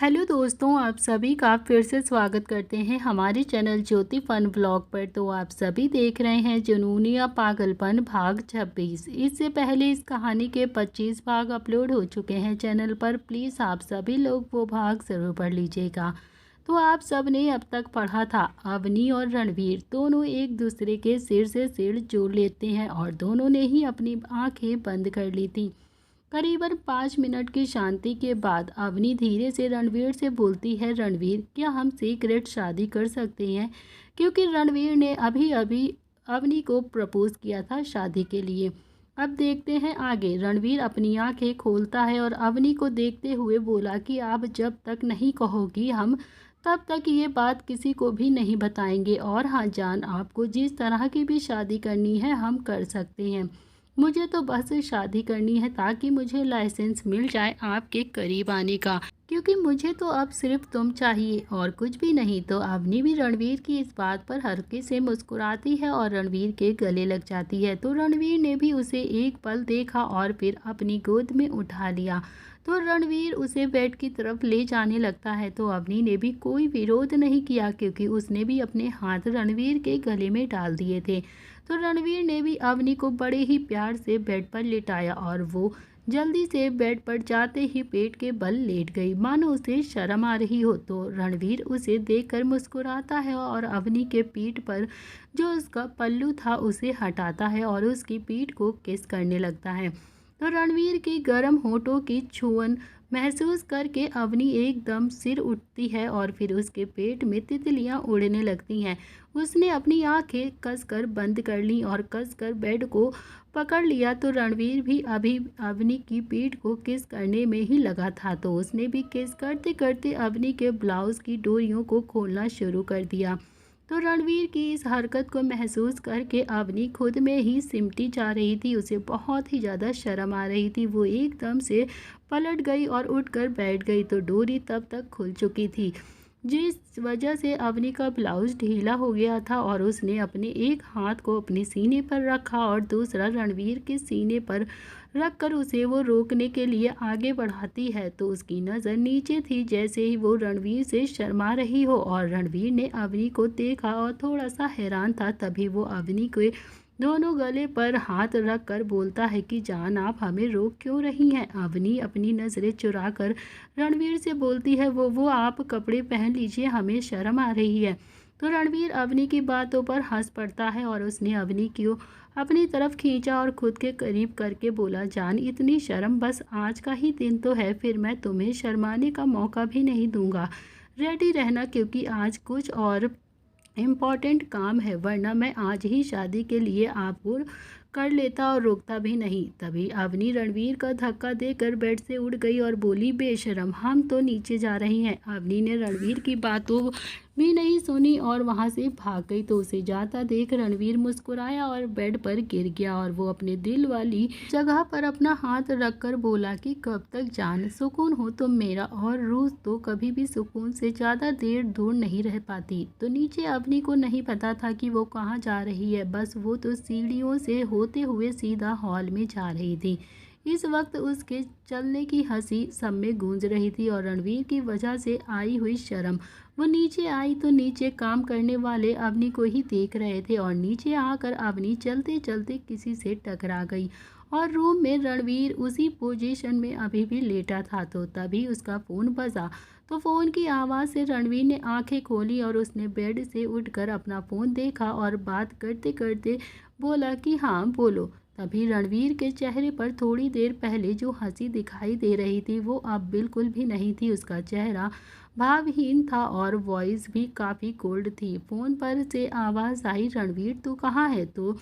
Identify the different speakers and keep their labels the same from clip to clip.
Speaker 1: Hello दोस्तों, आप सभी का फिर से स्वागत करते हैं हमारे चैनल ज्योति फन व्लॉग पर। तो आप सभी देख रहे हैं जुनून या पागलपन भाग 26। इससे पहले इस कहानी के 25 भाग अपलोड हो चुके हैं चैनल पर। प्लीज़ आप सभी लोग वो भाग ज़रूर पढ़ लीजिएगा। तो आप सब ने अब तक पढ़ा था, अवनी और रणवीर दोनों एक दूसरे के सिर से सिर जोड़ लेते हैं और दोनों ने ही अपनी आंखें बंद कर ली थी। करीबन 5 मिनट की शांति के बाद अवनी धीरे से रणवीर से बोलती है, रणवीर क्या हम सीक्रेट शादी कर सकते हैं? क्योंकि रणवीर ने अभी अभी अवनी को प्रपोज किया था शादी के लिए। अब देखते हैं आगे। रणवीर अपनी आंखें खोलता है और अवनी को देखते हुए बोला कि आप जब तक नहीं कहोगी हम तब तक ये बात किसी को भी नहीं बताएंगे। और हाँ जान, आपको जिस तरह की भी शादी करनी है हम कर सकते हैं। मुझे तो बस शादी करनी है ताकि मुझे लाइसेंस मिल जाए आपके करीब आने का, क्योंकि मुझे तो अब सिर्फ तुम चाहिए और कुछ भी नहीं। तो अवनी भी रणवीर की इस बात पर हल्के से मुस्कुराती है और रणवीर के गले लग जाती है। तो रणवीर ने भी उसे एक पल देखा और फिर अपनी गोद में उठा लिया। तो रणवीर उसे बेड की तरफ ले जाने लगता है। तो अवनी ने भी कोई विरोध नहीं किया, क्योंकि उसने भी अपने हाथ रणवीर के गले में डाल दिए थे। तो रणवीर ने भी अवनी को बड़े ही प्यार से बेड पर लिटाया और वो जल्दी से बेड पर जाते ही पेट के बल लेट गई, मानो उसे शर्म आ रही हो। तो रणवीर उसे देखकर मुस्कुराता है और अवनी के पीठ पर जो उसका पल्लू था उसे हटाता है और उसकी पीठ को किस करने लगता है। तो रणवीर की गर्म होठों की छुअन महसूस करके अवनी एकदम सिर उठती है और फिर उसके पेट में तितलियां उड़ने लगती हैं। उसने अपनी आंखें कसकर बंद कर लीं और कसकर बेड को पकड़ लिया। तो रणवीर भी अभी अवनी की पीठ को किस करने में ही लगा था। तो उसने भी किस करते करते अवनी के ब्लाउज की डोरियों को खोलना शुरू कर दिया। तो रणवीर की इस हरकत को महसूस करके अवनी खुद में ही सिमटी जा रही थी। उसे बहुत ही ज़्यादा शर्म आ रही थी। वो एकदम से पलट गई और उठकर बैठ गई। तो डोरी तब तक खुल चुकी थी, जिस वजह से अवनी का ब्लाउज ढीला हो गया था और उसने अपने एक हाथ को अपने सीने पर रखा और दूसरा रणवीर के सीने पर रखकर उसे वो रोकने के लिए आगे बढ़ाती है। तो उसकी नज़र नीचे थी, जैसे ही वो रणवीर से शर्मा रही हो। और रणवीर ने अवनी को देखा और थोड़ा सा हैरान था। तभी वो अवनी के दोनों गले पर हाथ रख कर बोलता है कि जान, आप हमें रोक क्यों रही हैं? अवनी अपनी नज़रें चुरा कर रणवीर से बोलती है, वो आप कपड़े पहन लीजिए, हमें शर्म आ रही है। तो रणवीर अवनी की बातों पर हंस पड़ता है और उसने अवनी को अपनी तरफ खींचा और खुद के करीब करके बोला, जान इतनी शर्म, बस आज का ही दिन तो है, फिर मैं तुम्हें शर्माने का मौका भी नहीं दूंगा। रेडी रहना, क्योंकि आज कुछ और इम्पॉर्टेंट काम है, वरना मैं आज ही शादी के लिए आपको कर लेता और रोकता भी नहीं। तभी अवनी रणवीर का धक्का देकर बेड से उड़ गई और बोली, बेशरम, हम तो नीचे जा रहे हैं। अवनी ने रणवीर की बातों भी नहीं सुनी और वहां से भाग गई। तो उसे जाता देख रणवीर मुस्कुराया और बेड पर गिर गया और वो अपने दिल वाली जगह पर अपना हाथ रखकर बोला कि कब तक जान सुकून हो तुम मेरा, और रूह तो कभी भी सुकून से ज़्यादा देर दूर नहीं रह पाती। तो नीचे अवनी को नहीं पता था कि वो कहाँ जा रही है, बस वो तो सीढ़ियों से होते हुए सीधा हॉल में जा रही थी। इस वक्त उसके चलने की हंसी सब में गूंज रही थी और रणवीर की वजह से आई हुई शर्म। वो नीचे आई तो नीचे काम करने वाले अवनी को ही देख रहे थे और नीचे आकर अवनी चलते चलते किसी से टकरा गई और रूम में रणवीर उसी पोजीशन में अभी भी लेटा था। तो तभी उसका फ़ोन बजा। तो फ़ोन की आवाज़ से रणवीर ने आंखें खोली और उसने बेड से उठकर अपना फ़ोन देखा और बात करते करते बोला कि हाँ बोलो। तभी रणवीर के चेहरे पर थोड़ी देर पहले जो हंसी दिखाई दे रही थी वो अब बिल्कुल भी नहीं थी। उसका चेहरा भावहीन था और वॉइस भी काफ़ी कोल्ड थी। फ़ोन पर से आवाज़ आई, रणवीर तू कहाँ है? तो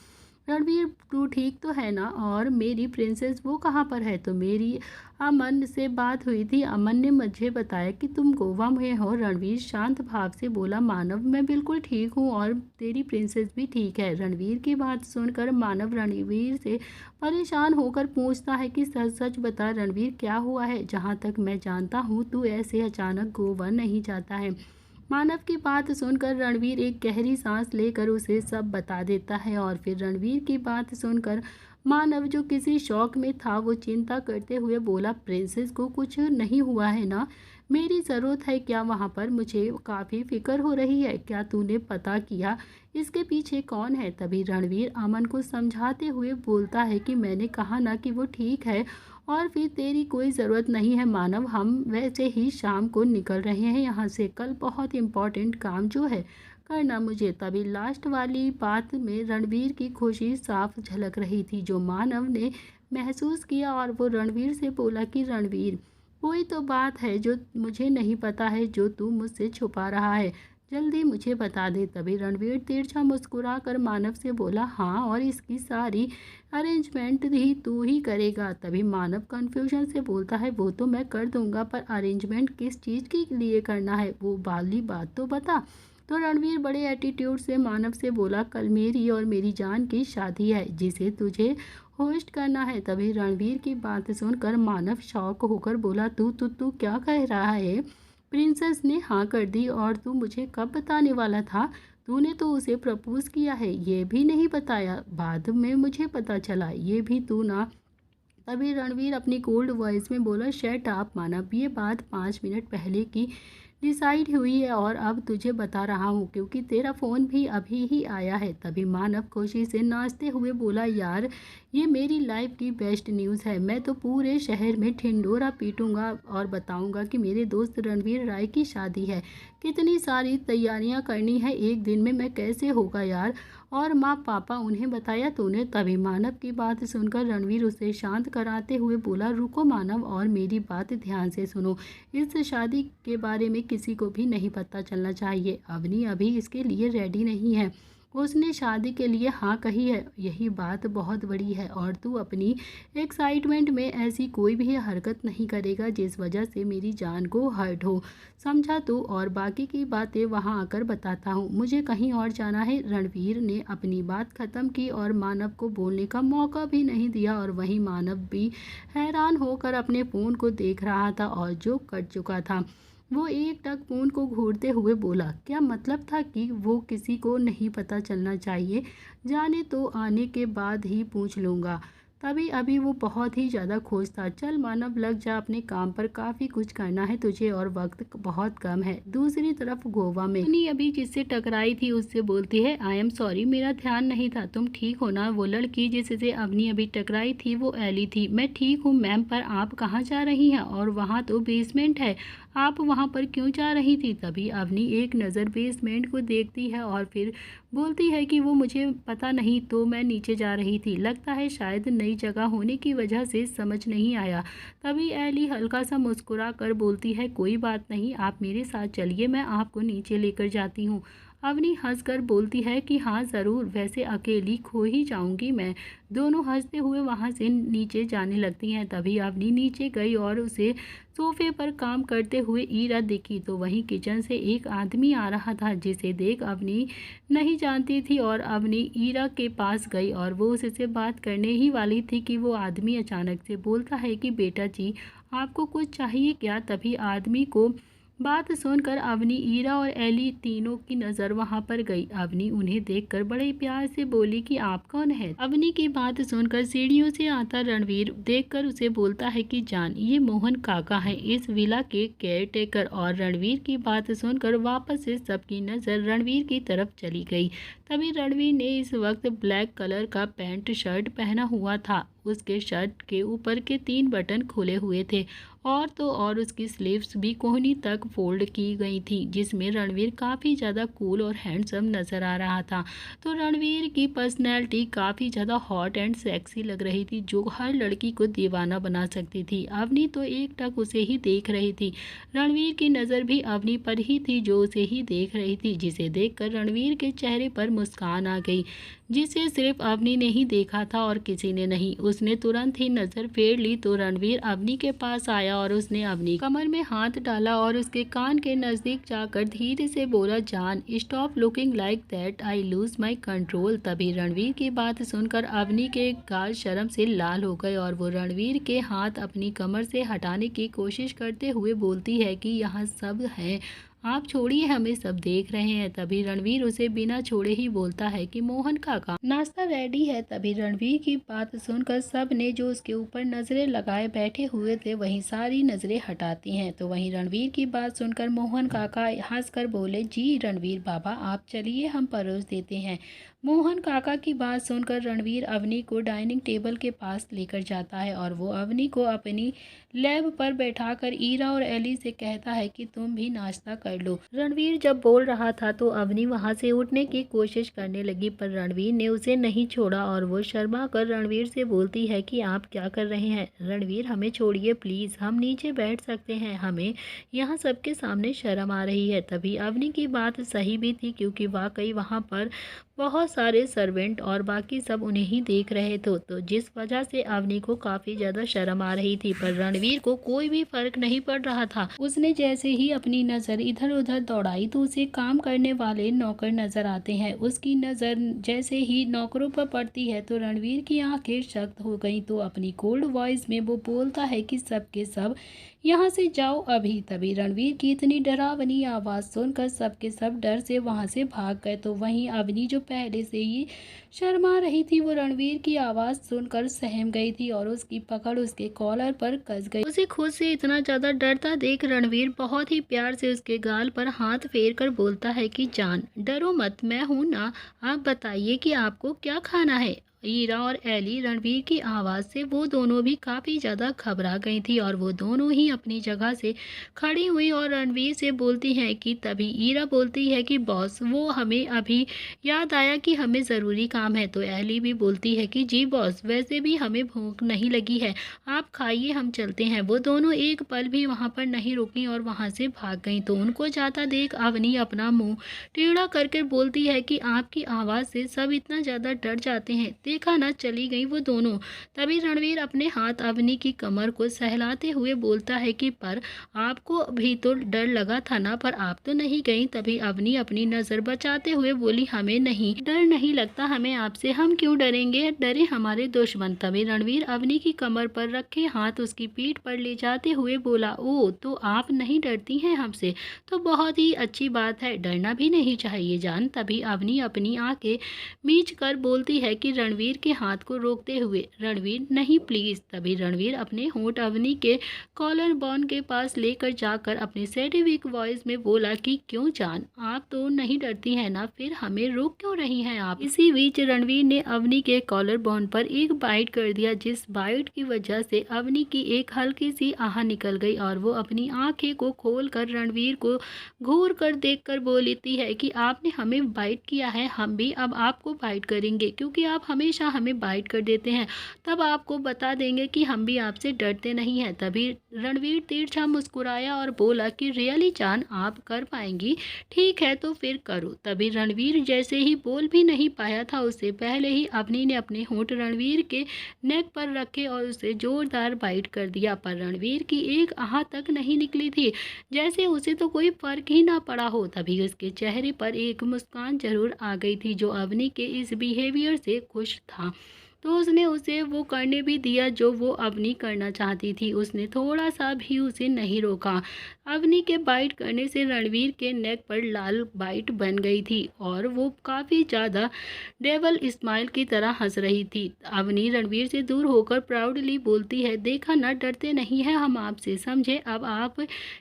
Speaker 1: रणवीर, तू ठीक तो है ना? और मेरी प्रिंसेस वो कहाँ पर है? तो मेरी अमन से बात हुई थी, अमन ने मुझे बताया कि तुम गोवा में हो। रणवीर शांत भाव से बोला, मानव मैं बिल्कुल ठीक हूँ और तेरी प्रिंसेस भी ठीक है। रणवीर की बात सुनकर मानव रणवीर से परेशान होकर पूछता है कि सच सच बता रणवीर, क्या हुआ है? जहाँ तक मैं जानता हूँ तू ऐसे अचानक गोवा नहीं जाता है। मानव की बात सुनकर रणवीर एक गहरी सांस लेकर उसे सब बता देता है और फिर रणवीर की बात सुनकर मानव, जो किसी शौक में था, वो चिंता करते हुए बोला, प्रिंसेस को कुछ नहीं हुआ है ना? मेरी ज़रूरत है क्या वहाँ पर? मुझे काफ़ी फ़िक्र हो रही है। क्या तूने पता किया इसके पीछे कौन है? तभी रणवीर अमन को समझाते हुए बोलता है कि मैंने कहा ना कि वो ठीक है और फिर तेरी कोई ज़रूरत नहीं है मानव। हम वैसे ही शाम को निकल रहे हैं यहाँ से। कल बहुत इम्पोर्टेंट काम जो है करना मुझे। तभी लास्ट वाली बात में रणवीर की खुशी साफ झलक रही थी जो मानव ने महसूस किया और वो रणवीर से बोला कि रणवीर, कोई तो बात है जो मुझे नहीं पता है, जो तू मुझसे छुपा रहा है। जल्दी मुझे बता दे। तभी रणवीर तिरछा मुस्कुरा कर मानव से बोला, हाँ, और इसकी सारी अरेंजमेंट भी तू ही करेगा। तभी मानव कन्फ्यूजन से बोलता है, वो तो मैं कर दूंगा, पर अरेंजमेंट किस चीज़ के लिए करना है, वो वाली बात तो बता। तो रणवीर बड़े एटीट्यूड से मानव से बोला, कल मेरी और मेरी जान की शादी है जिसे तुझे होस्ट करना है। तभी रणवीर की बात सुनकर मानव शॉक होकर बोला, तू क्या कह रहा है? प्रिंसेस ने हाँ कर दी और तू मुझे कब बताने वाला था? तूने तो उसे प्रपोज किया है ये भी नहीं बताया, बाद में मुझे पता चला, ये भी तू ना। तभी रणवीर अपनी कोल्ड वॉइस में बोला, शट अप मानव, ये बात 5 मिनट पहले की डिसाइड हुई है और अब तुझे बता रहा हूँ क्योंकि तेरा फ़ोन भी अभी ही आया है। तभी मानव खुशी से नाचते हुए बोला, यार ये मेरी लाइफ की बेस्ट न्यूज़ है। मैं तो पूरे शहर में ढिंढोरा पीटूंगा और बताऊंगा कि मेरे दोस्त रणवीर राय की शादी है। कितनी सारी तैयारियां करनी है एक दिन में, मैं कैसे होगा यार? और माँ पापा उन्हें बताया तूने? तभी मानव की बात सुनकर रणवीर उसे शांत कराते हुए बोला, रुको मानव और मेरी बात ध्यान से सुनो। इस शादी के बारे में किसी को भी नहीं पता चलना चाहिए। अवनी अभी इसके लिए रेडी नहीं है, उसने शादी के लिए हाँ कही है, यही बात बहुत बड़ी है। और तू अपनी एक्साइटमेंट में ऐसी कोई भी हरकत नहीं करेगा जिस वजह से मेरी जान को हर्ट हो, समझा तू? और बाकी की बातें वहाँ आकर बताता हूँ, मुझे कहीं और जाना है। रणवीर ने अपनी बात ख़त्म की और मानव को बोलने का मौका भी नहीं दिया और वहीं मानव भी हैरान होकर अपने फ़ोन को देख रहा था और जो कट चुका था। वो एक टक फ़ोन को घूरते हुए बोला, क्या मतलब था कि वो किसी को नहीं पता चलना चाहिए? जाने तो आने के बाद ही पूछ लूँगा। तभी अभी वो बहुत ही ज़्यादा खुश था। चल मानव लग जा अपने काम पर, काफ़ी कुछ करना है तुझे और वक्त बहुत कम है। दूसरी तरफ गोवा में अवनी अभी जिससे टकराई थी उससे बोलती है, आई एम सॉरी, मेरा ध्यान नहीं था, तुम ठीक हो ना? वो लड़की जिससे अवनी अभी टकराई थी वो एली थी। मैं ठीक हूँ मैम, पर आप कहाँ जा रही हैं? और वहाँ तो बेसमेंट है, आप वहाँ पर क्यों जा रही थी? तभी अवनी एक नज़र बेसमेंट को देखती है और फिर बोलती है कि वो मुझे पता नहीं, तो मैं नीचे जा रही थी, लगता है शायद नई जगह होने की वजह से समझ नहीं आया। तभी एली हल्का सा मुस्कुरा कर बोलती है, कोई बात नहीं, आप मेरे साथ चलिए, मैं आपको नीचे लेकर जाती हूँ। अवनी हंसकर बोलती है कि हाँ ज़रूर, वैसे अकेली खो ही जाऊंगी मैं। दोनों हंसते हुए वहाँ से नीचे जाने लगती हैं। तभी अवनी नीचे गई और उसे सोफे पर काम करते हुए ईरा दिखी तो वहीं किचन से एक आदमी आ रहा था जिसे देख अवनी नहीं जानती थी और अवनी ईरा के पास गई और वो उससे बात करने ही वाली थी कि वो आदमी अचानक से बोलता है कि बेटा जी, आपको कुछ चाहिए क्या? तभी आदमी को बात सुनकर अवनी, ईरा और एली तीनों की नज़र वहां पर गई। अवनी उन्हें देखकर बड़े प्यार से बोली कि आप कौन है? अवनी की बात सुनकर सीढ़ियों से आता रणवीर देखकर उसे बोलता है कि जान, ये मोहन काका हैं, इस विला के केयर टेकर। और रणवीर की बात सुनकर वापस से सबकी नज़र रणवीर की तरफ चली गई। तभी रणवीर ने इस वक्त ब्लैक कलर का पैंट शर्ट पहना हुआ था, उसके शर्ट के ऊपर के 3 बटन खुले हुए थे और तो और उसकी स्लीव्स भी कोहनी तक फोल्ड की गई थी, जिसमें रणवीर काफ़ी ज़्यादा कूल और हैंडसम नज़र आ रहा था। तो रणवीर की पर्सनैलिटी काफ़ी ज़्यादा हॉट एंड सेक्सी लग रही थी जो हर लड़की को दीवाना बना सकती थी। अवनी तो एक टक उसे ही देख रही थी। रणवीर की नज़र भी अवनी पर ही थी जो उसे ही देख रही थी, जिसे देखकर रणवीर के चेहरे पर मुस्कान आ गई, जिसे सिर्फ अवनी ने ही देखा था और किसी ने नहीं। उसने तुरंत ही नज़र फेर ली तो रणवीर अवनी के पास आया और उसने अवनी कमर में हाथ डाला और उसके कान के नज़दीक जाकर धीरे से बोला, जान, stop looking like that, I lose my control. तभी रणवीर की बात सुनकर अवनी के गाल शर्म से लाल हो गए और वो रणवीर के हाथ अपनी कमर से हटाने की कोशिश करते हुए बोलती है कि यहाँ सब है, आप छोड़िए, हमें सब देख रहे हैं। तभी रणवीर उसे बिना छोड़े ही बोलता है कि मोहन काका काका नाश्ता रेडी है। तभी रणवीर की बात सुनकर सब ने जो उसके ऊपर नजरें लगाए बैठे हुए थे वहीं सारी नजरें हटाती हैं। तो वहीं रणवीर की बात सुनकर मोहन काका हंसकर बोले, जी रणवीर बाबा आप चलिए हम परोस देते हैं। मोहन काका की बात सुनकर रणवीर अवनी को डाइनिंग टेबल के पास लेकर जाता है और वो अवनी को अपनी लैब पर बैठाकर ईरा और एली से कहता है कि तुम भी नाश्ता कर लो। रणवीर जब बोल रहा था तो अवनी वहां से उठने की कोशिश करने लगी, पर रणवीर ने उसे नहीं छोड़ा और वो शर्मा कर रणवीर से बोलती है कि आप क्या कर रहे हैं। रणवीर हमें छोड़िए प्लीज, हम नीचे बैठ सकते हैं, हमें यहाँ सबके सामने शर्म आ रही है। तभी अवनी की बात सही भी थी, क्योंकि वाकई वहाँ पर बहुत सारे सर्वेंट और बाकी सब उन्हें ही देख रहे थे, तो जिस वजह से अवनी को काफ़ी ज़्यादा शर्म आ रही थी। पर रणवीर को कोई भी फर्क नहीं पड़ रहा था। उसने जैसे ही अपनी नज़र इधर उधर दौड़ाई तो उसे काम करने वाले नौकर नज़र आते हैं। उसकी नज़र जैसे ही नौकरों पर पड़ती है तो रणवीर की आंखें सख्त हो गई, तो अपनी कोल्ड वॉइस में वो बोलता है कि सब के सब यहाँ से जाओ अभी। तभी रणवीर की इतनी डरावनी आवाज़ सुनकर सबके सब डर से वहाँ से भाग गए। तो वहीं अवनी जो पहले से ही शर्मा रही थी वो रणवीर की आवाज़ सुनकर सहम गई थी और उसकी पकड़ उसके कॉलर पर कस गई। उसे खुद से इतना ज़्यादा डरता देख रणवीर बहुत ही प्यार से उसके गाल पर हाथ फेर कर बोलता है कि जान डरो मत, मैं हूँ ना, आप बताइए कि आपको क्या खाना है। ईरा और एली रणवीर की आवाज़ से वो दोनों भी काफ़ी ज़्यादा घबरा गई थी और वो दोनों ही अपनी जगह से खड़ी हुई और रणवीर से बोलती हैं कि तभी ईरा बोलती है कि बॉस वो हमें अभी याद आया कि हमें ज़रूरी काम है। तो एली भी बोलती है कि जी बॉस, वैसे भी हमें भूख नहीं लगी है, आप खाइए हम चलते हैं। वो दोनों एक पल भी वहाँ पर नहीं रुकी और वहाँ से भाग गई। तो उनको जाता देख अवनी अपना मुँह टेढ़ा करके बोलती है कि आपकी आवाज़ से सब इतना ज़्यादा डर जाते हैं, देखा ना चली गई वो दोनों। तभी रणवीर अपने हाथ अवनी की कमर को सहलाते हुए बोलता है कि पर आपको भी तो डर लगा था ना, पर आप तो नहीं गई। तभी अवनी अपनी नज़र बचाते हुए बोली, हमें नहीं डर नहीं लगता हमें आपसे, हम क्यों डरेंगे, डरे हमारे दुश्मन। तभी रणवीर अवनी की कमर पर रखे हाथ उसकी पीठ पर ले जाते हुए बोला, ओ तो आप नहीं डरती हैं हमसे, तो बहुत ही अच्छी बात है, डरना भी नहीं चाहिए जान। तभी अवनी अपनी आंखें मीच कर बोलती है कि रणवीर के हाथ को रोकते हुए, रणवीर नहीं प्लीज। तभी रणवीर अपने होंठ अवनी के कॉलर बॉन के पास लेकर जाकर अपने सेटिविक वॉइस में बोला कि क्यों जान, आप तो नहीं डरती हैं ना, फिर हमें रोक क्यों रही हैं आप। इसी बीच रणवीर ने अवनी के कॉलर बॉन पर एक बाइट कर दिया, जिस बाइट की वजह से अवनी की एक हल्की सी आह निकल गई और वो अपनी आंखें को खोलकर रणवीर को घूर कर देखकर बोलती है कि आपने हमें बाइट किया है, हम भी अब आपको बाइट करेंगे, क्योंकि आप हमेशा हमें बाइट कर देते हैं, तब आपको बता देंगे कि हम भी आपसे डरते नहीं हैं। तभी रणवीर तिरछा मुस्कुराया और बोला कि रियली जान आप कर पाएंगी, ठीक है तो फिर करो। तभी रणवीर जैसे ही बोल भी नहीं पाया था उससे पहले ही अवनी ने अपने होंठ रणवीर के नेक पर रखे और उसे जोरदार बाइट कर दिया, पर रणवीर की एक आह तक नहीं निकली थी, जैसे उसे तो कोई फर्क ही ना पड़ा हो। तभी उसके चेहरे पर एक मुस्कान जरूर आ गई थी जो अवनी के इस बिहेवियर से खुश था, तो उसने उसे वो करने भी दिया जो वो अवनी करना चाहती थी। उसने थोड़ा सा भी उसे नहीं रोका। अवनी के बाइट करने से रणवीर के नेक पर लाल बाइट बन गई थी और वो काफ़ी ज़्यादा डेवल स्माइल की तरह हंस रही थी। अवनी रणवीर से दूर होकर प्राउडली बोलती है, देखा ना डरते नहीं है हम आपसे, समझे, अब आप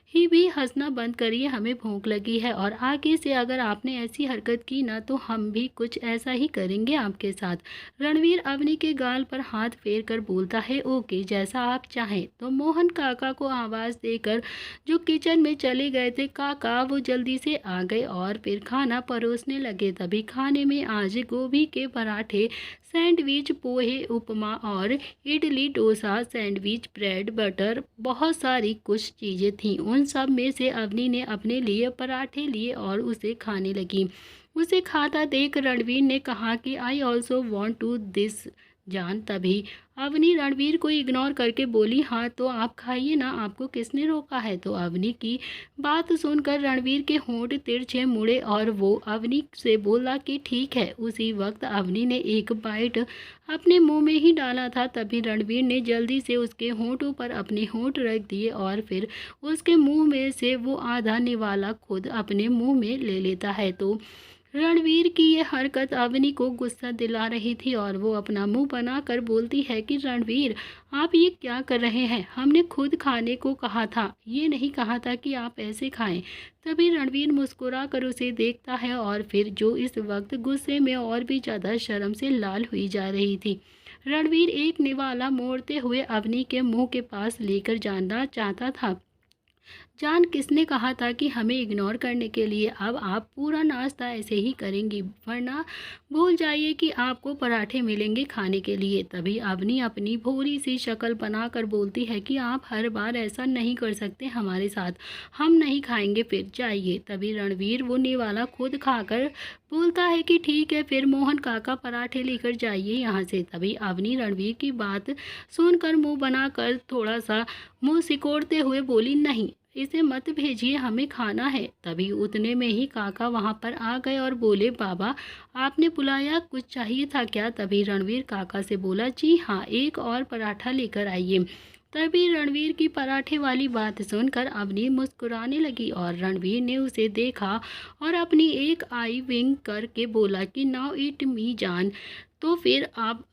Speaker 1: ही भी हंसना बंद करिए, हमें भूख लगी है और आगे से अगर आपने ऐसी हरकत की ना तो हम भी कुछ ऐसा ही करेंगे आपके साथ। रणवीर अवनी के गाल पर हाथ फेर कर बोलता है, ओके जैसा आप चाहें। तो मोहन काका को आवाज़ देकर जो किचन में चले गए थे काका, वो जल्दी से आ गए और फिर खाना परोसने लगे। तभी खाने में आज गोभी के पराठे, सैंडविच, पोहे, उपमा और idli, dosa, sandwich, bread, butter, बहुत सारी कुछ चीज़ें थीं। उन सब में से अवनी ने अपने लिए पराठे लिए और उसे खाने लगी। उसे खाता देख रणवीर ने कहा कि I also want to this जान। तभी अवनी रणवीर को इग्नोर करके बोली, हाँ तो आप खाइए ना, आपको किसने रोका है। तो अवनी की बात सुनकर रणवीर के होंठ तिरछे मुड़े और वो अवनी से बोला कि ठीक है। उसी वक्त अवनी ने एक बाइट अपने मुंह में ही डाला था, तभी रणवीर ने जल्दी से उसके होंठों पर अपने होंठ रख दिए और फिर उसके मुंह में से वो आधा निवाला खुद अपने मुंह में ले लेता है। तो रणवीर की ये हरकत अवनी को गुस्सा दिला रही थी और वो अपना मुंह बनाकर बोलती है कि रणवीर, आप ये क्या कर रहे हैं? हमने खुद खाने को कहा था, ये नहीं कहा था कि आप ऐसे खाएं। तभी रणवीर मुस्कुरा कर उसे देखता है और फिर जो इस वक्त गुस्से में और भी ज़्यादा शर्म से लाल हुई जा रही थी। रणवीर एक निवाला मोड़ते हुए अवनी के मुंह के पास लेकर जानना चाहता था, जान किसने कहा था कि हमें इग्नोर करने के लिए? अब आप पूरा नाश्ता ऐसे ही करेंगी, वरना भूल जाइए कि आपको पराठे मिलेंगे खाने के लिए। तभी अवनी अपनी भोली सी शक्ल बनाकर बोलती है कि आप हर बार ऐसा नहीं कर सकते हमारे साथ, हम नहीं खाएंगे, फिर जाइए। तभी रणवीर वो निवाला खुद खाकर बोलता है कि ठीक है, फिर मोहन काका पराठे लेकर जाइए यहाँ से। तभी अवनी रणवीर की बात सुनकर मुंह बनाकर थोड़ा सा मुंह सिकोड़ते हुए बोली, नहीं, इसे मत भेजिए, हमें खाना है। तभी उतने में ही काका वहां पर आ गए और बोले, बाबा आपने बुलाया, कुछ चाहिए था क्या? तभी रणवीर काका से बोला, जी हाँ, एक और पराठा लेकर आइए। तभी रणवीर की पराठे वाली बात सुनकर अवनी मुस्कुराने लगी और रणवीर ने उसे देखा और अपनी एक आई विंक करके बोला कि नाउ इट मी जान, तो फिर आप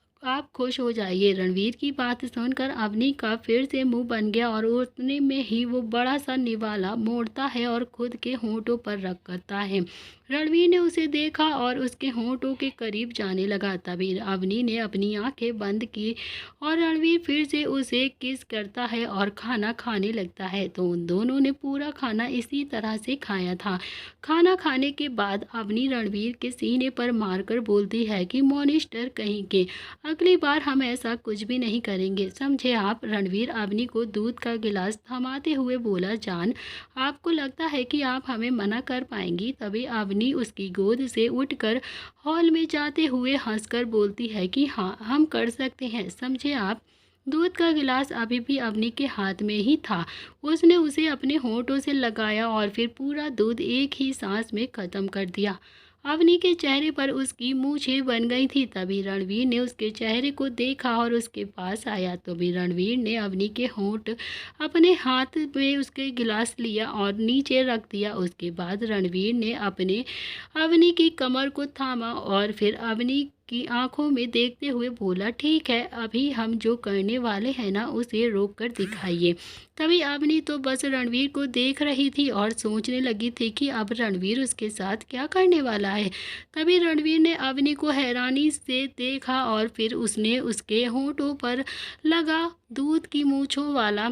Speaker 1: खुश हो जाइए। रणवीर की बात सुनकर अवनी का फिर से मुंह बन गया और उतने में ही वो बड़ा सा निवाला मोड़ता है और खुद के होंठों पर रख करता है। रणवीर ने उसे देखा और उसके होंठों के करीब जाने लगा। तभी अवनी ने अपनी आंखें बंद की और रणवीर फिर से उसे किस करता है और खाना खाने लगता है। तो उन दोनों ने पूरा खाना इसी तरह से खाया था। खाना खाने के बाद अवनी रणवीर के सीने पर मारकर बोलती है कि मॉनिस्टर कहीं के, अगली बार हम ऐसा कुछ भी नहीं करेंगे, समझे आप? रणवीर अवनी को दूध का गिलास थमाते हुए बोला, जान आपको लगता है कि आप हमें मना कर पाएंगी? तभी अवनी उसकी गोद से उठकर हॉल में जाते हुए हंसकर बोलती है कि हाँ, हम कर सकते हैं, समझे आप? दूध का गिलास अभी भी अवनी के हाथ में ही था। उसने उसे अपने होंठों से लगाया और फिर पूरा दूध एक ही सांस में खत्म कर दिया। अवनी के चेहरे पर उसकी मूछें बन गई थी। तभी रणवीर ने उसके चेहरे को देखा और उसके पास आया। तो भी रणवीर ने अवनी के होंठ अपने हाथ में उसके गिलास लिया और नीचे रख दिया। उसके बाद रणवीर ने अपने अवनी की कमर को थामा और फिर अवनी की आंखों में देखते हुए बोला, ठीक है, अभी हम जो करने वाले हैं ना, उसे रोक कर दिखाइए। तभी अवनी तो बस रणवीर को देख रही थी और सोचने लगी थी कि अब रणवीर उसके साथ क्या करने वाला है। तभी रणवीर ने अवनी को हैरानी से देखा और फिर उसने उसके होंठों पर लगा दूध की मूंछों वाला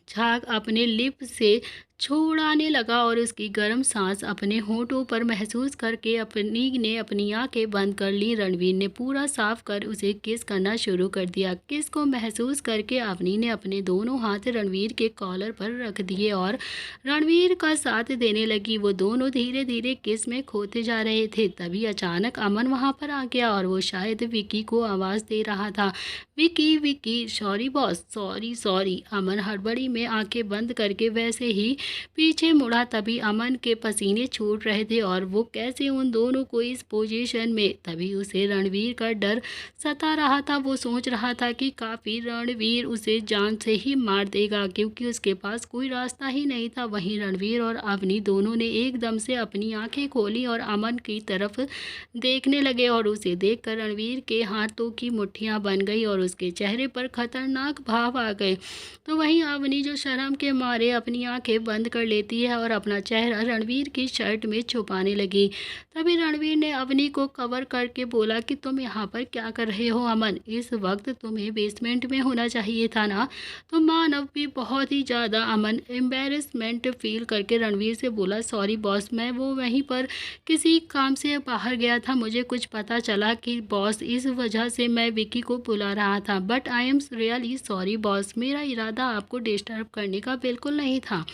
Speaker 1: झाग अपने लिप से छोड़ाने लगा और उसकी गर्म सांस अपने होंठों पर महसूस करके अपनी आंखें बंद कर ली। रणवीर ने पूरा साफ कर उसे किस करना शुरू कर दिया। किस को महसूस करके अवनी ने अपने दोनों हाथ रणवीर के कॉलर पर रख दिए और रणवीर का साथ देने लगी। वो दोनों धीरे धीरे किस में खोते जा रहे थे। तभी अचानक अमन वहां पर आ गया और वो शायद विकी को आवाज़ दे रहा था, Vicky Vicky, sorry boss, sorry sorry. Aman हड़बड़ी में आंखें बंद करके वैसे ही पीछे मुड़ा। तभी अमन के पसीने छूट रहे थे और वो कैसे उन दोनों को इस पोजीशन में। तभी उसे रणवीर का डर सता रहा था। वो सोच रहा था कि काफ़ी रणवीर उसे जान से ही मार देगा, क्योंकि उसके पास कोई रास्ता ही नहीं था। वहीं रणवीर और अवनी दोनों ने एकदम से अपनी आंखें खोली और अमन की तरफ देखने लगे और उसे देखकर रणवीर के हाथों की मुट्ठियां बन गई और उसके चेहरे पर खतरनाक भाव आ गए। तो वहीं अवनी जो शर्म के मारे अपनी आंखें बंद कर लेती है और अपना चेहरा रणवीर की शर्ट में छुपाने लगी। तभी रणवीर ने अवनी को कवर करके बोला कि तुम यहाँ पर क्या कर रहे हो अमन? इस वक्त तुम्हें बेसमेंट में होना चाहिए था ना। तो मानव भी बहुत ही ज़्यादा अमन एम्बेरसमेंट फील करके रणवीर से बोला, सॉरी बॉस, मैं वो वहीं पर किसी काम से बाहर गया था। मुझे कुछ पता चला कि बॉस, इस वजह से मैं विकी को बुला रहा था, but I am really sorry boss, मेरा इरादा आपको डिस्टर्ब करने का बिल्कुल नहीं था।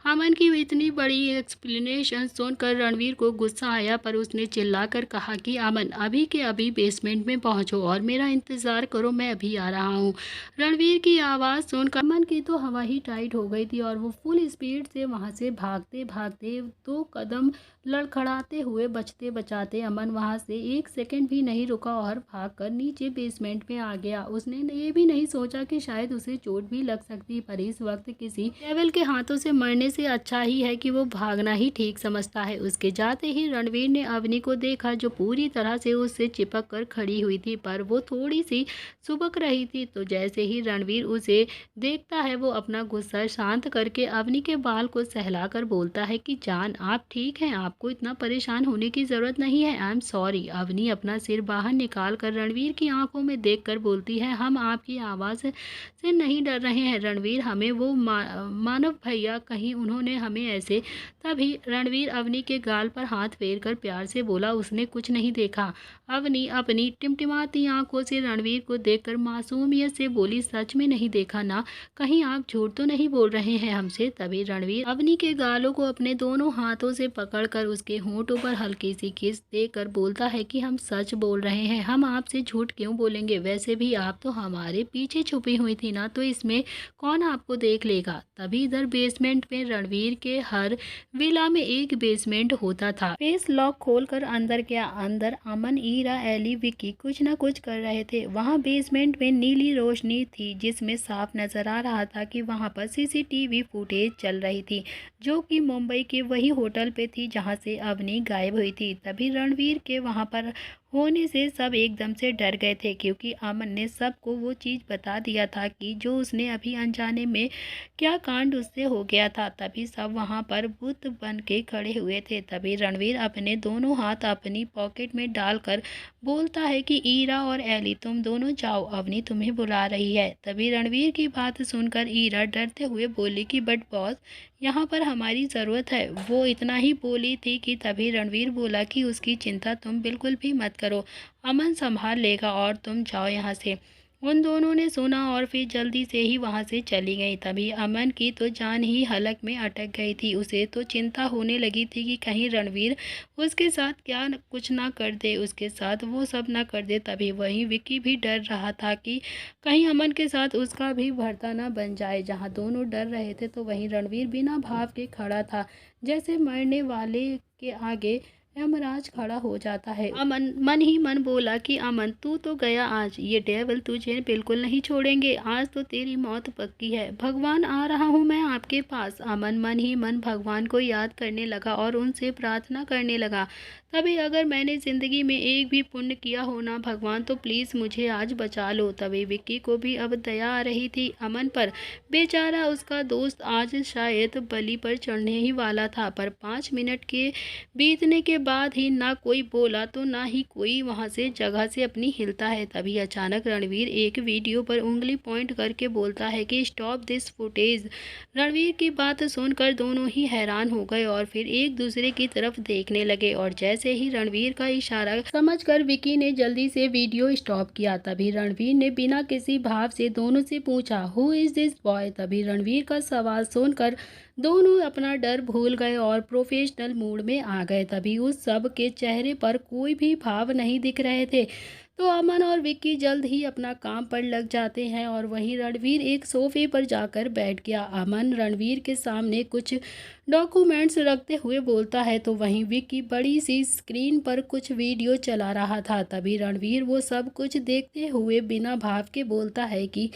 Speaker 1: अमन की इतनी बड़ी एक्सप्लेनेशन सुनकर रणवीर को गुस्सा आया, पर उसने चिल्लाकर कहा कि अमन, अभी के अभी बेसमेंट में पहुंचो और मेरा इंतज़ार करो, मैं अभी आ रहा हूं। रणवीर की आवाज़ सुनकर अमन की तो हवा ही टाइट हो गई थी और वो फुल स्पीड से वहां से भागते भागते 2 कदम लड़खड़ाते हुए बचते बचाते अमन वहां से 1 सेकंड भी नहीं रुका और भागकर नीचे बेसमेंट में आ गया। उसने ये भी नहीं सोचा कि शायद उसे चोट भी लग सकती, पर इस वक्त किसी डेविल के हाथों से मरने से अच्छा ही है कि वो भागना ही ठीक समझता है। उसके जाते ही रणवीर ने अवनी को देखा, जो पूरी तरह से उससे चिपक कर खड़ी हुई थी, पर वो थोड़ी सी सुबक रही थी। तो जैसे ही रणवीर उसे देखता है, वो अपना गुस्सा शांत करके अवनी के बाल को सहलाकर बोलता है कि जान, आप ठीक हैं, आपको इतना परेशान होने की ज़रूरत नहीं है। I am sorry. अवनी अपना सिर बाहर निकाल कर रणवीर की आंखों में देखकर बोलती है, हम आपकी आवाज़ से नहीं डर रहे हैं रणवीर, हमें वो मानव भैया, कहीं उन्होंने हमें ऐसे। तभी रणवीर अवनी के गाल पर हाथ फेर कर प्यार से बोला, उसने कुछ नहीं देखा। अवनी अपनी टिमटिमाती आंखों से रणवीर को देखकर मासूमियत से बोली, सच में नहीं देखा ना, कहीं आप झूठ तो नहीं बोल रहे हैं हमसे। तभी रणवीर अवनी के गालों को अपने दोनों हाथों से पकड़कर उसके होंठों पर हल्की सी किस देकर बोलता है कि हम सच बोल रहे हैं, हम आपसे झूठ क्यों बोलेंगे, वैसे भी आप तो हमारे पीछे छुपी हुई थी ना, तो इसमें कौन आपको देख लेगा। तभी इधर बेसमेंट में रणवीर के हर विला में एक बेसमेंट होता था। फेस लॉक खोलकर अंदर गया। अंदर अमन, ईरा, एली, विक्की कुछ न कुछ कर रहे थे। वहां बेसमेंट में नीली रोशनी थी, जिसमें साफ नजर आ रहा था कि वहां पर सीसीटीवी फुटेज चल रही थी, जो कि मुंबई के वही होटल पे थी जहां से अवनी गायब हुई थी। तभी रणवीर के वहां पर होने से सब एकदम से डर गए थे, क्योंकि अमन ने सबको वो चीज़ बता दिया था कि जो उसने अभी अनजाने में क्या कांड उससे हो गया था। तभी सब वहां पर बुत बन के खड़े हुए थे। तभी रणवीर अपने दोनों हाथ अपनी पॉकेट में डालकर बोलता है कि ईरा और एली, तुम दोनों जाओ, अवनी तुम्हें बुला रही है। तभी रणवीर की बात सुनकर ईरा डरते हुए बोली कि बट बॉस, यहाँ पर हमारी ज़रूरत है। वो इतना ही बोली थी कि तभी रणवीर बोला कि उसकी चिंता तुम बिल्कुल भी मत करो, अमन संभाल लेगा और तुम जाओ यहाँ से। उन दोनों ने सुना और फिर जल्दी से ही वहाँ से चली गई। तभी अमन की तो जान ही हलक में अटक गई थी। उसे तो चिंता होने लगी थी कि कहीं रणवीर उसके साथ कुछ ना कर दे, उसके साथ वो सब ना कर दे। तभी वहीं विक्की भी डर रहा था कि कहीं अमन के साथ उसका भी भर्ता ना बन जाए। जहाँ दोनों डर रहे थे, तो वहीं रणवीर बिना भाव के खड़ा था, जैसे मरने वाले के आगे यमराज खड़ा हो जाता है। अमन मन ही मन बोला कि अमन, तू तो गया आज, ये डेविल तुझे बिल्कुल नहीं छोड़ेंगे, आज तो तेरी मौत पक्की है। भगवान, आ रहा हूँ मैं आपके पास। अमन मन ही मन भगवान को याद करने लगा और उनसे प्रार्थना करने लगा, तभी अगर मैंने ज़िंदगी में एक भी पुण्य किया हो ना भगवान, तो प्लीज़ मुझे आज बचा लो। तभी विक्की को भी अब दया आ रही थी अमन पर। बेचारा उसका दोस्त आज शायद बलि पर चढ़ने ही वाला था, पर 5 मिनट के बीतने के बाद ही ना कोई बोला तो ना ही कोई वहां से जगह से अपनी हिलता है। तभी अचानक रणवीर एक वीडियो पर उंगली पॉइंट करके बोलता है कि स्टॉप दिस फुटेज। रणवीर की बात सुनकर दोनों ही हैरान हो गए और फिर एक दूसरे की तरफ देखने लगे, और जैसे ही रणवीर का इशारा समझकर विकी ने जल्दी से वीडियो स्टॉप किया। तभी रणवीर ने बिना किसी भाव से दोनों से पूछा, हु इज दिस बॉय। तभी रणवीर का सवाल सुनकर दोनों अपना डर भूल गए और प्रोफेशनल मूड में आ गए। तभी उस सब के चेहरे पर कोई भी भाव नहीं दिख रहे थे। तो अमन और विक्की जल्द ही अपना काम पर लग जाते हैं, और वहीं रणवीर एक सोफे पर जाकर बैठ गया। अमन रणवीर के सामने कुछ डॉक्यूमेंट्स रखते हुए बोलता है, तो वहीं विक्की बड़ी सी स्क्रीन पर कुछ वीडियो चला रहा था। तभी रणवीर वो सब कुछ देखते हुए बिना भाव के बोलता है कि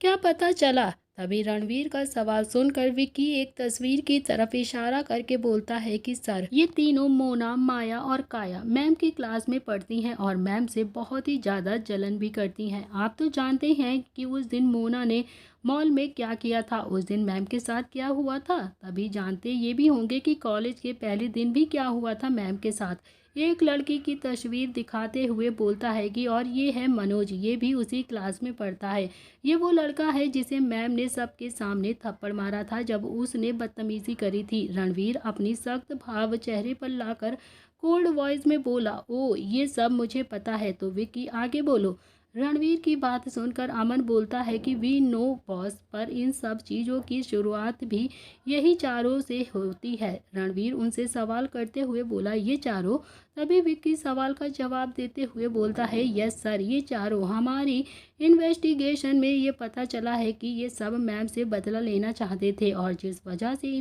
Speaker 1: क्या पता चला। तभी रणवीर का सवाल सुनकर विक्की एक तस्वीर की तरफ इशारा करके बोलता है कि सर, ये तीनों मोना, माया और काया मैम की क्लास में पढ़ती हैं और मैम से बहुत ही ज़्यादा जलन भी करती हैं। आप तो जानते हैं कि उस दिन मोना ने मॉल में क्या किया था, उस दिन मैम के साथ क्या हुआ था। तभी जानते ये भी होंगे कि कॉलेज के पहले दिन भी क्या हुआ था मैम के साथ। एक लड़की की तस्वीर दिखाते हुए बोलता है कि और ये है मनोज, ये भी उसी क्लास में पढ़ता है। ये वो लड़का है जिसे मैम ने सबके सामने थप्पड़ मारा था जब उसने बदतमीजी करी थी। रणवीर अपनी सख्त भाव चेहरे पर लाकर कोल्ड वॉइस में बोला, ओ ये सब मुझे पता है। तो विक्की, आगे बोलो। रणवीर की बात सुनकर अमन बोलता है कि वी नो बॉस, पर इन सब चीज़ों की शुरुआत भी यही चारों से होती है। रणवीर उनसे सवाल करते हुए बोला, ये चारों। तभी विक्की सवाल का जवाब देते हुए बोलता है, यस सर, ये चारों हमारी इन्वेस्टिगेशन में ये पता चला है कि ये सब मैम से बदला लेना चाहते थे और जिस वजह से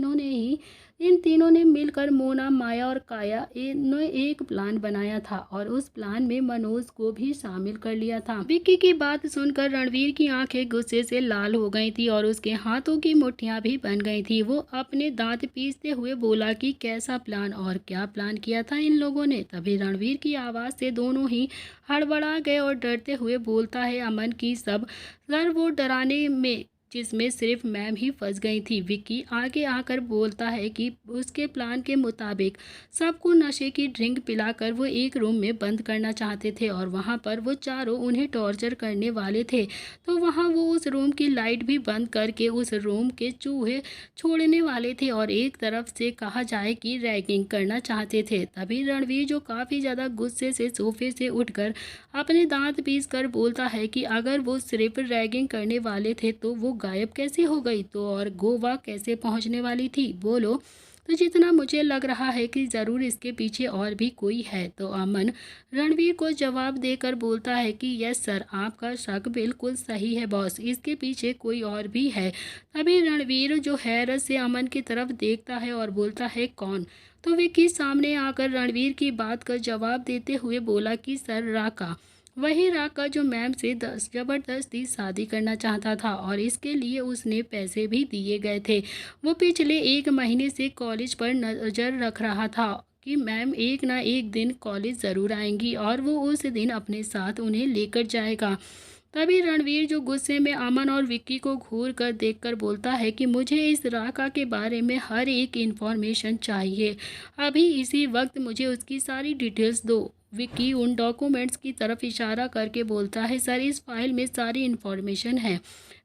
Speaker 1: इन तीनों ने मिलकर मोना, माया और काया ने एक प्लान बनाया था और उस प्लान में मनोज को भी शामिल कर लिया था। विक्की की बात सुनकर रणवीर की आंखें गुस्से से लाल हो गई थी और उसके हाथों की मुट्ठियां भी बन गई थी। वो अपने दांत पीसते हुए बोला कि कैसा प्लान और क्या प्लान किया था इन लोगों ने। तभी रणवीर की आवाज़ से दोनों ही हड़बड़ा गए और डरते हुए बोलता है, अमन की सब सर वो डराने में जिसमें सिर्फ मैम ही फंस गई थी। विक्की आगे आकर बोलता है कि उसके प्लान के मुताबिक सबको नशे की ड्रिंक पिलाकर वो एक रूम में बंद करना चाहते थे और वहाँ पर वो चारों उन्हें टॉर्चर करने वाले थे। तो वहाँ वो उस रूम की लाइट भी बंद करके उस रूम के चूहे छोड़ने वाले थे और एक तरफ से कहा जाए कि रैगिंग करना चाहते थे। तभी रणवीर, जो काफ़ी ज़्यादा गुस्से से सोफे से उठकर अपने दांत पीस कर बोलता है कि अगर वो सिर्फ रैगिंग करने वाले थे तो वो गायब कैसे हो गई, तो और गोवा कैसे पहुंचने वाली थी बोलो। तो जितना मुझे लग रहा है कि ज़रूर इसके पीछे और भी कोई है। तो अमन रणवीर को जवाब देकर बोलता है कि यस सर, आपका शक बिल्कुल सही है बॉस, इसके पीछे कोई और भी है। तभी रणवीर जो हैरत से अमन की तरफ देखता है और बोलता है कौन। तो विक्की सामने आकर रणवीर की बात का जवाब देते हुए बोला कि सर, राका, वही राका जो मैम से ज़बरदस्ती शादी करना चाहता था और इसके लिए उसने पैसे भी दिए गए थे। वो पिछले 1 महीने से कॉलेज पर नज़र रख रहा था कि मैम एक ना एक दिन कॉलेज ज़रूर आएंगी और वो उस दिन अपने साथ उन्हें लेकर जाएगा। तभी रणवीर, जो गुस्से में अमन और विक्की को घूर कर देखकर बोलता है कि मुझे इस राका के बारे में हर एक इन्फॉर्मेशन चाहिए, अभी इसी वक्त मुझे उसकी सारी डिटेल्स दो। विक्की उन डॉक्यूमेंट्स की तरफ इशारा करके बोलता है, सर इस फाइल में सारी इन्फॉर्मेशन है।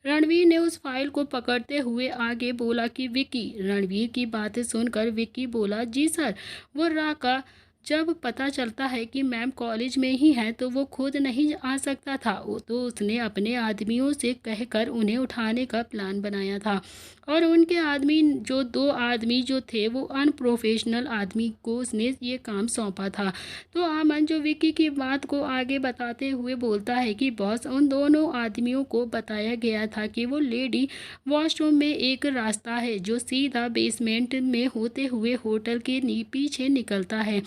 Speaker 1: रणवीर ने उस फाइल को पकड़ते हुए आगे बोला कि विक्की। रणवीर की बातें सुनकर विक्की बोला, जी सर, वो राका जब पता चलता है कि मैम कॉलेज में ही हैं तो वो खुद नहीं आ सकता था, तो उसने अपने आदमियों से कहकर उन्हें उठाने का प्लान बनाया था और उनके आदमी, जो 2 आदमी जो थे, वो अनप्रोफेशनल आदमी को उसने ये काम सौंपा था। तो अमन, जो विक्की की बात को आगे बताते हुए बोलता है कि बॉस, उन दोनों आदमियों को बताया गया था कि वो लेडी वॉशरूम में एक रास्ता है जो सीधा बेसमेंट में होते हुए होटल के पीछे निकलता है।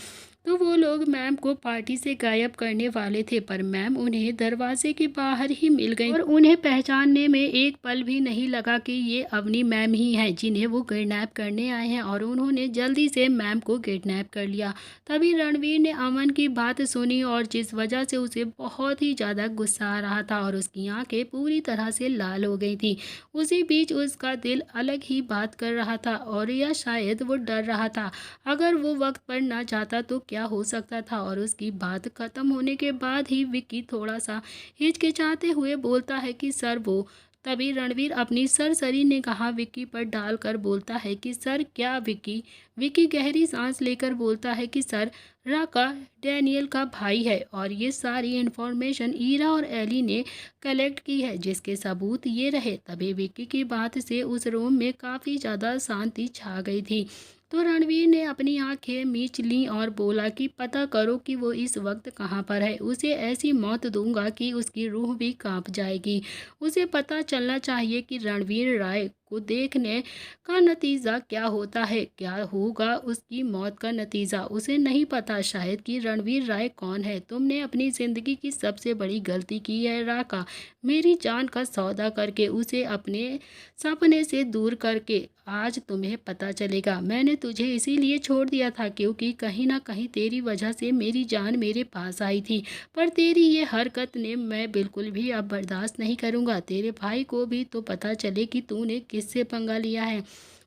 Speaker 1: तो वो लोग मैम को पार्टी से गायब करने वाले थे, पर मैम उन्हें दरवाजे के बाहर ही मिल गई और उन्हें पहचानने में एक पल भी नहीं लगा कि ये अवनी मैम ही हैं जिन्हें वो किडनैप करने आए हैं और उन्होंने जल्दी से मैम को किडनैप कर लिया। तभी रणवीर ने अमन की बात सुनी और जिस वजह से उसे बहुत ही ज़्यादा गुस्सा आ रहा था और उसकी आंखें पूरी तरह से लाल हो गई थी। उसी बीच उसका दिल अलग ही बात कर रहा था और या शायद वो डर रहा था, अगर वो वक्त पर ना जाता तो क्या हो सकता था। और उसकी बात खत्म होने के बाद ही विक्की थोड़ा सा हिचकिचाते हुए बोलता है कि सर वो। तभी रणवीर अपनी सरसरी निगाह विक्की पर डालकर बोलता है कि सर क्या विक्की। विक्की गहरी सांस लेकर बोलता है कि सर, राका डैनियल का भाई है और ये सारी इन्फॉर्मेशन ईरा और एली ने कलेक्ट की है, जिसके सबूत ये रहे। तभी विक्की की बात से उस रूम में काफ़ी ज़्यादा शांति छा गई थी। तो रणवीर ने अपनी आंखें मीच लीं और बोला कि पता करो कि वो इस वक्त कहाँ पर है, उसे ऐसी मौत दूंगा कि उसकी रूह भी कांप जाएगी। उसे पता चलना चाहिए कि रणवीर राय को देखने का नतीजा क्या होता है, क्या होगा उसकी मौत का नतीजा, उसे नहीं पता शायद कि रणवीर राय कौन है। तुमने अपनी ज़िंदगी की सबसे बड़ी गलती की है राका, मेरी जान का सौदा करके, उसे अपने सपने से दूर करके। आज तुम्हें पता चलेगा, मैंने तुझे इसीलिए छोड़ दिया था क्योंकि कहीं ना कहीं तेरी वजह से मेरी जान मेरे पास आई थी, पर तेरी ये हरकत ने मैं बिल्कुल भी अब बर्दाश्त नहीं करूँगा। तेरे भाई को भी तो पता चले कि तूने किससे पंगा लिया है।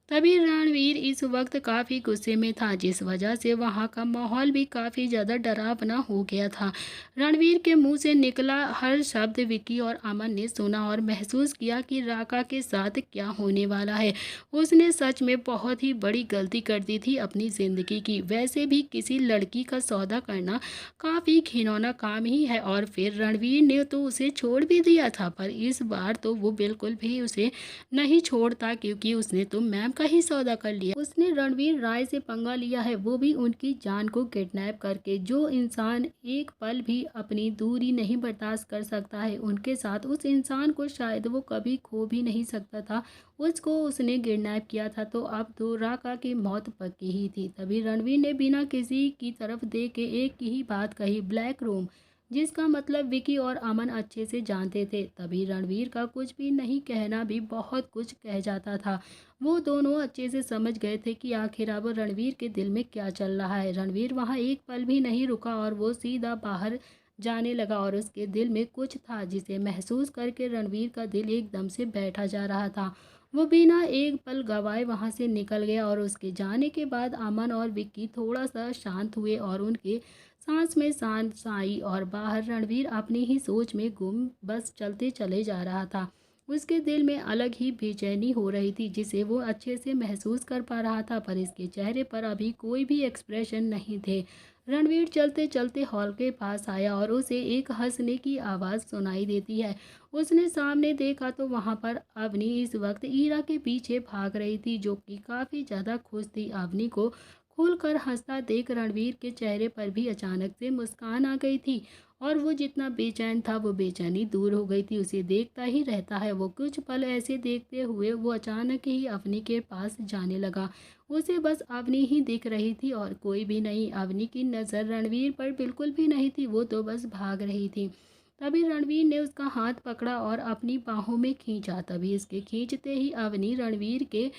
Speaker 1: तभी रणवीर इस वक्त काफ़ी गुस्से में था, जिस वजह से वहाँ का माहौल भी काफ़ी ज़्यादा डरावना हो गया था। रणवीर के मुंह से निकला हर शब्द विक्की और अमन ने सुना और महसूस किया कि राका के साथ क्या होने वाला है। उसने सच में बहुत ही बड़ी गलती कर दी थी अपनी ज़िंदगी की। वैसे भी किसी लड़की का सौदा करना काफ़ी घिनौना काम ही है और फिर रणवीर ने तो उसे छोड़ भी दिया था, पर इस बार तो वो बिल्कुल भी उसे नहीं छोड़ता क्योंकि उसने तो मैम का ही सौदा कर लिया। उसने रणवीर राय से पंगा लिया है, वो भी उनकी जान को किडनैप करके। जो इंसान एक पल भी अपनी दूरी नहीं बर्दाश्त कर सकता है उनके साथ, उस इंसान को शायद वो कभी खो भी नहीं सकता था। उसको उसने किडनैप किया था, तो अब राका की मौत पक्की ही थी। तभी रणवीर ने बिना किसी की तरफ देख के एक ही बात कही, ब्लैक रूम, जिसका मतलब विकी और अमन अच्छे से जानते थे। तभी रणवीर का कुछ भी नहीं कहना भी बहुत कुछ कह जाता था। वो दोनों अच्छे से समझ गए थे कि आखिर अब रणवीर के दिल में क्या चल रहा है। रणवीर वहाँ एक पल भी नहीं रुका और वो सीधा बाहर जाने लगा, और उसके दिल में कुछ था जिसे महसूस करके रणवीर का दिल एकदम से बैठा जा रहा था। वो बिना एक पल गवाए वहाँ से निकल गया, और उसके जाने के बाद अमन और विक्की थोड़ा सा शांत हुए और उनके सांस में सांस आई, और बाहर रणवीर अपनी ही सोच में गुम बस चलते चले जा रहा था। उसके दिल में अलग ही बेचैनी हो रही थी जिसे वो अच्छे से महसूस कर पा रहा था, पर इसके चेहरे पर अभी कोई भी एक्सप्रेशन नहीं थे। रणवीर चलते चलते हॉल के पास आया और उसे एक हंसने की आवाज़ सुनाई देती है। उसने सामने देखा तो वहाँ पर अवनी इस वक्त ईरा के पीछे भाग रही थी, जो कि काफ़ी ज़्यादा खुश थी। अवनी को खुलकर हंसता देख रणवीर के चेहरे पर भी अचानक से मुस्कान आ गई थी, और वो जितना बेचैन था वो बेचैनी दूर हो गई थी। उसे देखता ही रहता है। वो कुछ पल ऐसे देखते हुए वो अचानक ही अवनी के पास जाने लगा। उसे बस अवनी ही दिख रही थी और कोई भी नहीं। अवनी की नज़र रणवीर पर बिल्कुल भी नहीं थी, वो तो बस भाग रही थी। तभी रणवीर ने उसका हाथ पकड़ा और अपनी बाहों में खींचा। तभी इसके खींचते ही अवनी रणवीर के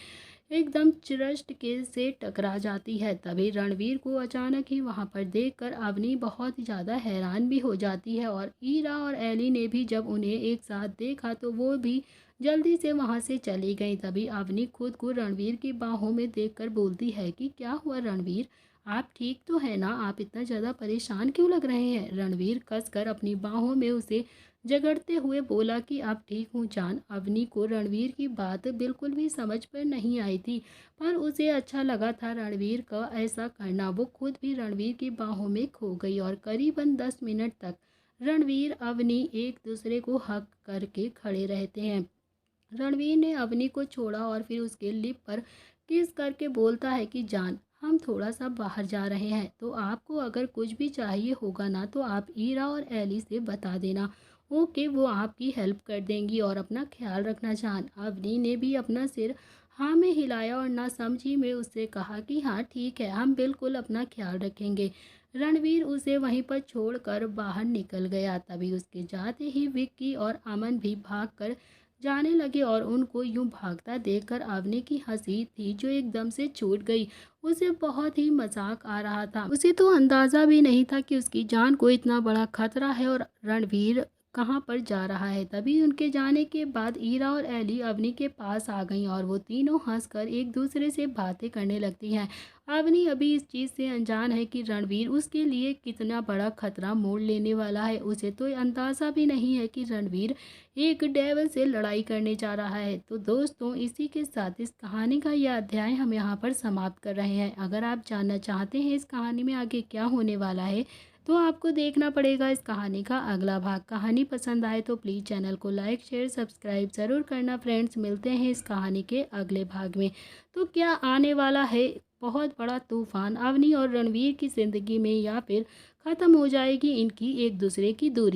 Speaker 1: एकदम चिरस्ट के से टकरा जाती है। तभी रणवीर को अचानक ही वहां पर देखकर अवनी बहुत ज़्यादा हैरान भी हो जाती है, और ईरा और एली ने भी जब उन्हें एक साथ देखा तो वो भी जल्दी से वहां से चली गई। तभी अवनी खुद को रणवीर की बाहों में देखकर बोलती है कि क्या हुआ रणवीर, आप ठीक तो है ना, आप इतना ज़्यादा परेशान क्यों लग रहे हैं। रणवीर कसकर अपनी बाहों में उसे जगड़ते हुए बोला कि अब ठीक हूँ जान। अवनी को रणवीर की बात बिल्कुल भी समझ पर नहीं आई थी, पर उसे अच्छा लगा था रणवीर का ऐसा करना। वो खुद भी रणवीर की बाहों में खो गई, और करीबन 10 मिनट तक रणवीर अवनी एक दूसरे को हक करके खड़े रहते हैं। रणवीर ने अवनी को छोड़ा और फिर उसके लिप पर किस करके बोलता है कि जान, हम थोड़ा सा बाहर जा रहे हैं, तो आपको अगर कुछ भी चाहिए होगा ना तो आप ईरा और एली से बता देना। ओके, वो आपकी हेल्प कर देंगी, और अपना ख्याल रखना जान। अवनी ने भी अपना सिर हाँ में हिलाया और ना समझी में उससे कहा कि हाँ ठीक है, हम बिल्कुल अपना ख्याल रखेंगे। रणवीर उसे वहीं पर छोड़कर बाहर निकल गया। तभी उसके जाते ही विक्की और अमन भी भागकर जाने लगे, और उनको यूं भागता देखकर अवनी की हंसी थी जो एकदम से छूट गई। उसे बहुत ही मजाक आ रहा था। उसे तो अंदाज़ा भी नहीं था कि उसकी जान को इतना बड़ा खतरा है और रणवीर कहाँ पर जा रहा है। तभी उनके जाने के बाद ईरा और एली अवनी के पास आ गईं, और वो तीनों हंसकर एक दूसरे से बातें करने लगती हैं। अवनी अभी इस चीज़ से अनजान है कि रणवीर उसके लिए कितना बड़ा खतरा मोड़ लेने वाला है। उसे तो अंदाज़ा भी नहीं है कि रणवीर एक डेविल से लड़ाई करने जा रहा है। तो दोस्तों, इसी के साथ इस कहानी का यह अध्याय हम यहाँ पर समाप्त कर रहे हैं। अगर आप जानना चाहते हैं इस कहानी में आगे क्या होने वाला है, तो आपको देखना पड़ेगा इस कहानी का अगला भाग। कहानी पसंद आए तो प्लीज़ चैनल को लाइक शेयर सब्सक्राइब ज़रूर करना फ्रेंड्स। मिलते हैं इस कहानी के अगले भाग में। तो क्या आने वाला है बहुत बड़ा तूफान अवनी और रणवीर की ज़िंदगी में, या फिर ख़त्म हो जाएगी इनकी एक दूसरे की दूरी।